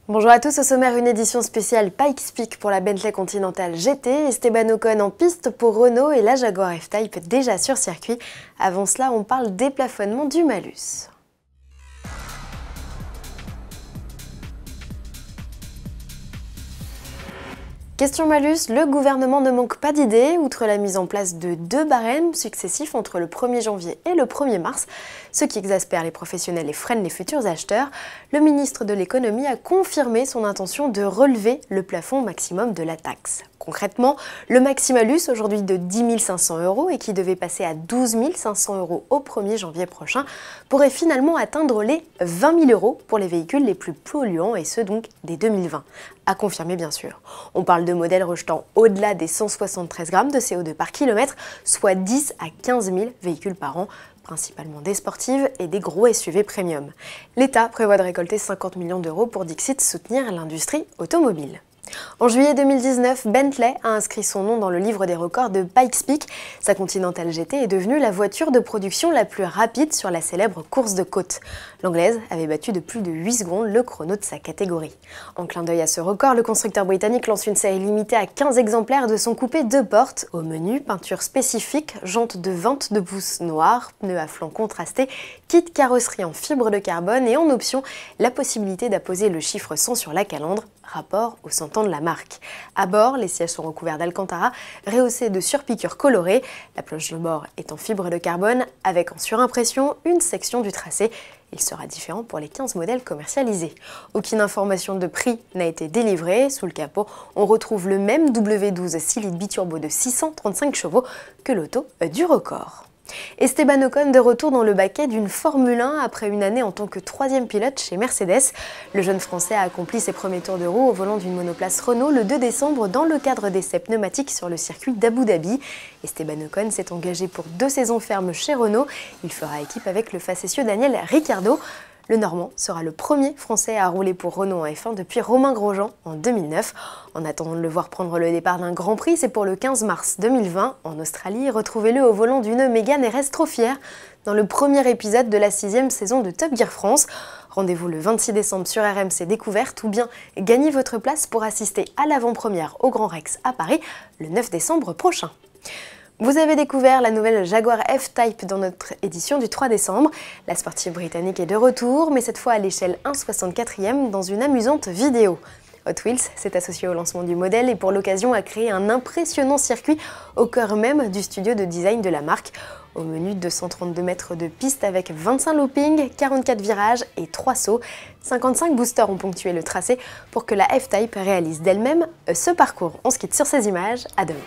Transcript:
Bonjour à tous, au sommaire une édition spéciale Pikes Peak pour la Bentley Continental GT, Esteban Ocon en piste pour Renault et la Jaguar F-Type déjà sur circuit. Avant cela, on parle déplafonnement du malus. Question malus, le gouvernement ne manque pas d'idées. Outre la mise en place de 2 barèmes successifs entre le 1er janvier et le 1er mars, ce qui exaspère les professionnels et freine les futurs acheteurs, le ministre de l'économie a confirmé son intention de relever le plafond maximum de la taxe. Concrètement, le maximalus, aujourd'hui de 10 500 € et qui devait passer à 12 500 € au 1er janvier prochain, pourrait finalement atteindre les 20 000 € pour les véhicules les plus polluants et ceux donc dès 2020. À confirmer bien sûr. On parle de modèles rejetant au-delà des 173 grammes de CO2 par kilomètre, soit 10 à 15 000 véhicules par an, principalement des sportives et des gros SUV premium. L'État prévoit de récolter 50 millions d'euros pour Dixit soutenir l'industrie automobile. En juillet 2019, Bentley a inscrit son nom dans le livre des records de Pikes Peak. Sa Continental GT est devenue la voiture de production la plus rapide sur la célèbre course de côte. L'anglaise avait battu de plus de 8 secondes le chrono de sa catégorie. En clin d'œil à ce record, le constructeur britannique lance une série limitée à 15 exemplaires de son coupé 2 portes. Au menu, peinture spécifique, jantes de 22 pouces noires, pneus à flanc contrastés, kit carrosserie en fibre de carbone et en option, la possibilité d'apposer le chiffre 100 sur la calandre, rapport au 100 ans de la marque. À bord, les sièges sont recouverts d'Alcantara, rehaussés de surpiqûres colorées. La planche de bord est en fibre de carbone, avec en surimpression une section du tracé. Il sera différent pour les 15 modèles commercialisés. Aucune information de prix n'a été délivrée. Sous le capot, on retrouve le même W12 6 litres biturbo de 635 chevaux que l'auto du record. Esteban Ocon de retour dans le baquet d'une Formule 1 après une année en tant que 3e pilote chez Mercedes. Le jeune Français a accompli ses premiers tours de roue au volant d'une monoplace Renault le 2 décembre dans le cadre d'essais pneumatiques sur le circuit d'Abu Dhabi. Esteban Ocon s'est engagé pour 2 saisons fermes chez Renault. Il fera équipe avec le facétieux Daniel Ricciardo. Le Normand sera le premier Français à rouler pour Renault en F1 depuis Romain Grosjean en 2009. En attendant de le voir prendre le départ d'un Grand Prix, c'est pour le 15 mars 2020 en Australie. Retrouvez-le au volant d'une Mégane RS trop fière dans le premier épisode de la 6e saison de Top Gear France. Rendez-vous le 26 décembre sur RMC Découverte ou bien gagnez votre place pour assister à l'avant-première au Grand Rex à Paris le 9 décembre prochain. Vous avez découvert la nouvelle Jaguar F-Type dans notre édition du 3 décembre. La sportive britannique est de retour, mais cette fois à l'échelle 1/64e dans une amusante vidéo. Hot Wheels s'est associé au lancement du modèle et pour l'occasion a créé un impressionnant circuit au cœur même du studio de design de la marque. Au menu, 232 mètres de piste avec 25 loopings, 44 virages et 3 sauts. 55 boosters ont ponctué le tracé pour que la F-Type réalise d'elle-même ce parcours. On se quitte sur ces images, à demain.